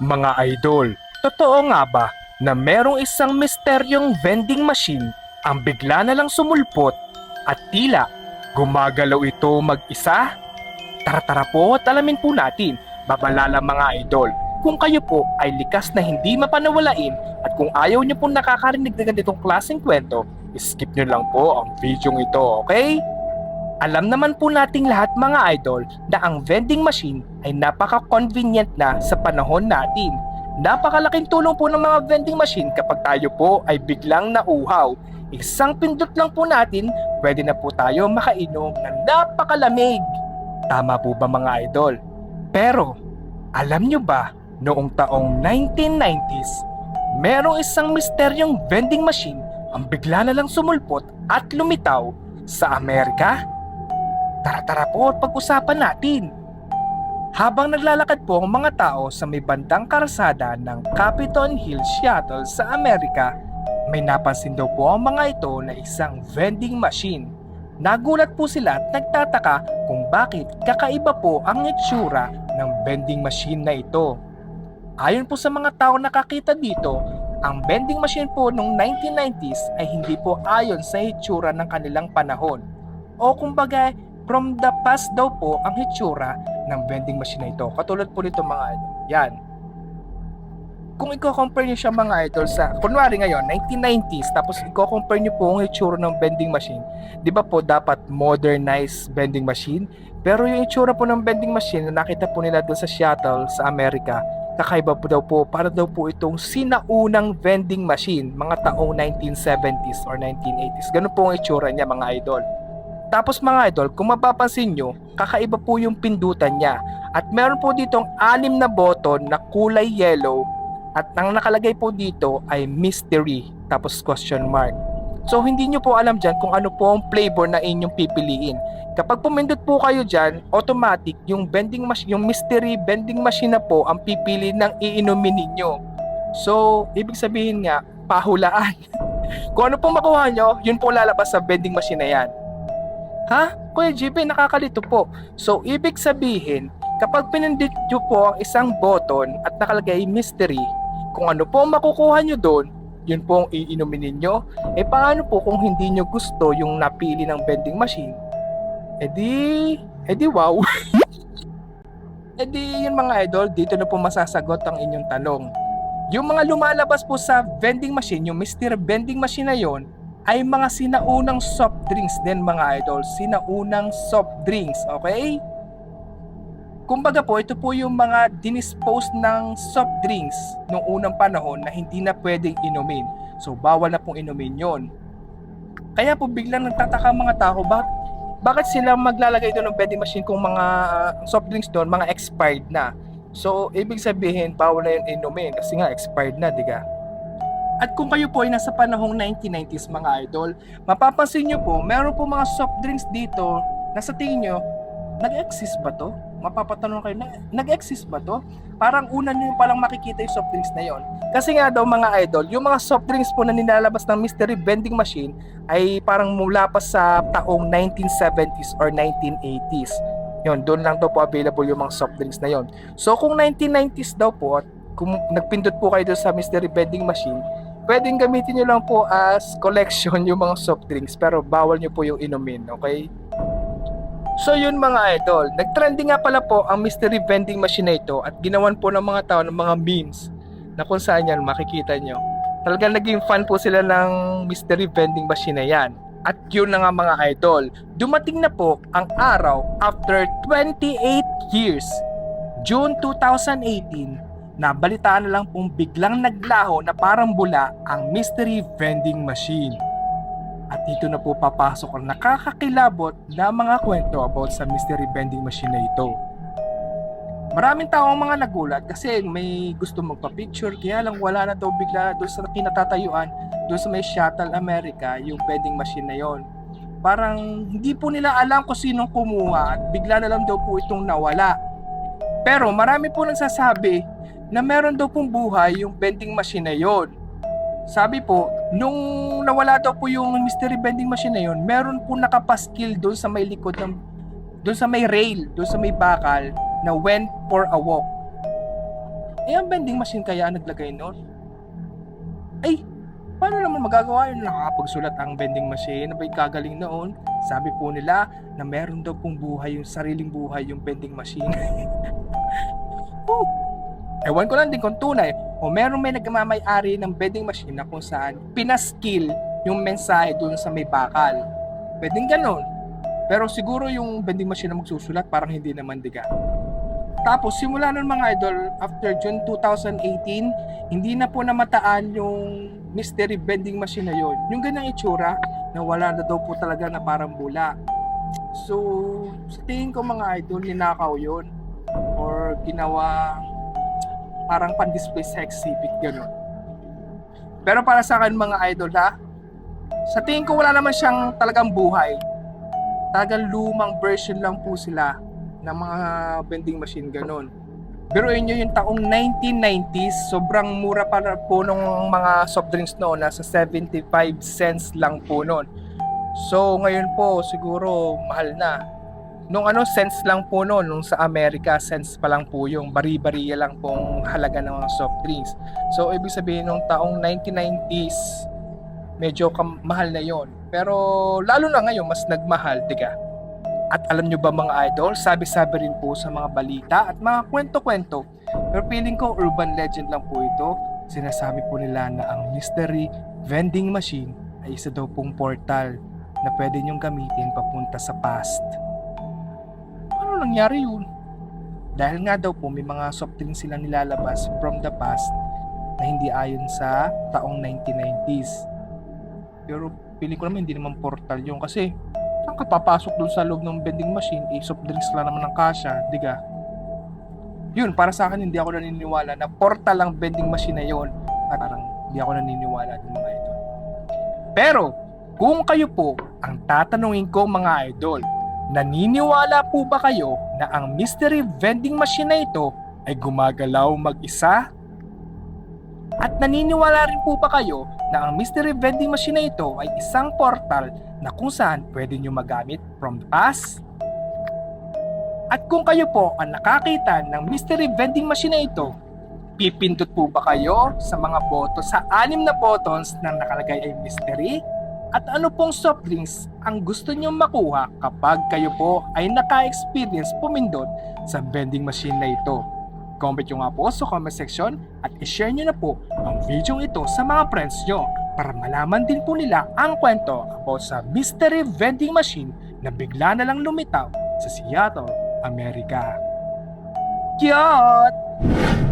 Mga idol, totoo nga ba na merong isang misteryong vending machine ang bigla na lang sumulpot at tila gumagalaw ito mag-isa? Tara-tara po at alamin po natin, babalala mga idol. Kung kayo po ay likas na hindi mapanawalain at kung ayaw niyo po nakakarinig ng ganitong klaseng kwento, skip niyo lang po ang video ito, okay? Alam naman po nating lahat mga idol na ang vending machine ay napaka-convenient na sa panahon natin. Napakalaking tulong po ng mga vending machine kapag tayo po ay biglang nauhaw. Isang pindot lang po natin, pwede na po tayo makainom ng napakalamig. Tama po ba mga idol? Pero, alam nyo ba, noong taong 1990s, merong isang misteryong vending machine ang bigla na lang sumulpot at lumitaw sa Amerika? Tara-tara po at pag-usapan natin. Habang naglalakad po ang mga tao sa may bandang karsada ng Capitol Hill, Seattle sa Amerika, may napansin daw po ang mga ito na isang vending machine. Nagulat po sila at nagtataka kung bakit kakaiba po ang itsura ng vending machine na ito. Ayon po sa mga tao nakakita dito, ang vending machine po noong 1990s ay hindi po ayon sa itsura ng kanilang panahon. O kumbaga, from the past daw po ang hitsura ng vending machine na ito. Katulad po nito mga idol. Yan. Kung i-compare nyo siya mga idol sa, kunwari ngayon, 1990s, tapos i-compare nyo po ang hitsura ng vending machine. Di ba po dapat modernized vending machine? Pero yung hitsura po ng vending machine na nakita po nila doon sa Seattle, sa Amerika, kakaiba po daw po, para daw po itong sinaunang vending machine, mga taong 1970s or 1980s. Ganun po ang hitsura niya mga idol. Tapos mga idol, kung mapapansin nyo, kakaiba po yung pindutan niya. At meron po ditong 6 na button na kulay yellow. At ang nakalagay po dito ay mystery, tapos question mark. So hindi nyo po alam dyan kung ano po ang flavor na inyong pipiliin. Kapag pumindot po kayo dyan, automatic yung vending machine, yung mystery vending machine na po ang pipili ng iinumin ninyo. So ibig sabihin nga, pahulaan. Kung ano pong makuha nyo, yun po lalabas sa vending machine na yan. Ha? Kuya JB, nakakalito po. So, ibig sabihin, kapag pinindot nyo po ang isang button at nakalagay mystery, kung ano po ang makukuha nyo doon, yun po ang iinumin ninyo. Eh, paano po kung hindi nyo gusto yung napili ng vending machine? Eh di wow. Yun mga idol, dito na po masasagot ang inyong tanong. Yung mga lumalabas po sa vending machine, yung mystery vending machine na yon, ay mga sinaunang soft drinks din mga idol. Sinaunang soft drinks, okay? Kumbaga po, ito po yung mga dinispose ng soft drinks noong unang panahon na hindi na pwedeng inumin. So, bawal na pong inumin yon. Kaya po biglang nagtataka mga tao, bakit sila maglalagay doon ng vending machine kung mga soft drinks doon, mga expired na. So, ibig sabihin, bawal na yun inumin kasi nga expired na, diga? At kung kayo po ay nasa panahong 1990s mga idol, mapapansin nyo po, meron po mga soft drinks dito na sa tingin nyo, nag-exist ba to? Mapapatanong kayo, nag-exist ba to? Parang una nyo palang makikita yung soft drinks na yon. Kasi nga daw mga idol, yung mga soft drinks po na nilalabas ng mystery vending machine ay parang mula pa sa taong 1970s or 1980s. Yun, doon lang daw po available yung mga soft drinks na yon. So kung 1990s daw po, at kung nagpindot po kayo doon sa mystery vending machine, pwedeng gamitin nyo lang po as collection yung mga soft drinks pero bawal nyo po yung inumin, okay? So yun mga idol, nagtrending nga pala po ang mystery vending machine na ito at ginawan po ng mga tao ng mga memes na kung saan yan makikita nyo. Talagang naging fan po sila ng mystery vending machine na yan. At yun na nga mga idol, dumating na po ang araw after 28 years, June 2018, nabalitaan na lang pong biglang naglaho na parang bula ang mystery vending machine. At dito na po papasok ang nakakakilabot na mga kwento about sa mystery vending machine na ito. Maraming tao ang mga nagulat kasi may gusto magpa-picture kaya lang wala na daw bigla doon sa kinatatayuan doon sa may Seattle, America yung vending machine na yon. Parang hindi po nila alam kung sinong kumuha at bigla na lang daw po itong nawala. Pero marami po nagsasabi na meron daw pong buhay yung vending machine na yon. Sabi po, nung nawala daw po yung mystery vending machine na yon, meron po nakapaskil doon sa may likod ng, doon sa may rail, doon sa may bakal na went for a walk. ang vending machine kaya ang naglagay nun? Ay, paano naman magagawa yun? Nakakapagsulat ang vending machine. Abay, kagaling noon. Sabi po nila na meron daw pong buhay, yung sariling buhay yung vending machine. Oh, ewan ko lang din kung tunay o meron may nagmamay-ari ng vending machine na kung saan pinaskill yung mensahe dun sa may bakal. Pwedeng ganon. Pero siguro yung vending machine na magsusulat parang hindi naman, diga. Tapos simula nun mga idol, after June 2018, hindi na po namataan yung mystery vending machine na yon. Yung ganyang itsura na wala na daw po talaga na parang bula. So, sa tingin ko mga idol, ninakaw yon or ginawa parang pan-display sa exhibit, gano'n. Pero para sa akin mga idol ha, sa tingin ko wala naman siyang talagang buhay. Talagang lumang version lang po sila ng mga vending machine, gano'n. Pero inyo yung taong 1990s, sobrang mura pa po nung mga soft drinks noon, nasa 75 cents lang po noon. So ngayon po siguro mahal na. Nung cents lang po noon, nung sa Amerika, cents pa lang po yung bari-bariya lang pong halaga ng mga soft drinks. So ibig sabihin nung taong 1990s, medyo mahal na yon. Pero lalo na ngayon, mas nagmahal, diga. At alam nyo ba mga idol, sabi-sabi rin po sa mga balita at mga kwento-kwento, pero feeling ko urban legend lang po ito. Sinasabi po nila na ang mystery vending machine ay isa daw pong portal na pwede nyong gamitin papunta sa past. Ano nangyari yun? Dahil nga daw po may mga soft drinks silang nilalabas from the past na hindi ayon sa taong 1990s. Pero feeling ko naman hindi naman portal yun kasi saan ka papasok dun sa loob ng vending machine, soft drinks lang naman ng kasya, diga. Yun, para sa akin hindi ako naniniwala na portal ang vending machine na yun. At parang hindi ako naniniwala din mga idol. Pero, kung kayo po ang tatanungin ko mga idol, naniniwala po ba kayo na ang mystery vending machine na ito ay gumagalaw mag-isa? At naniniwala rin po ba kayo na ang mystery vending machine na ito ay isang portal na kung saan pwede nyo magamit from the past? At kung kayo po ang nakakita ng mystery vending machine na ito, pipindot po ba kayo sa mga boto sa 6 na buttons na nakalagay ay mystery? At ano pong soft drinks ang gusto nyo makuha kapag kayo po ay naka-experience pumindot sa vending machine na ito? Comment nyo nga po sa comment section at i-share nyo na po ang video ito sa mga friends nyo para malaman din po nila ang kwento about sa mystery vending machine na bigla na lang lumitaw sa Seattle, Amerika. Cute!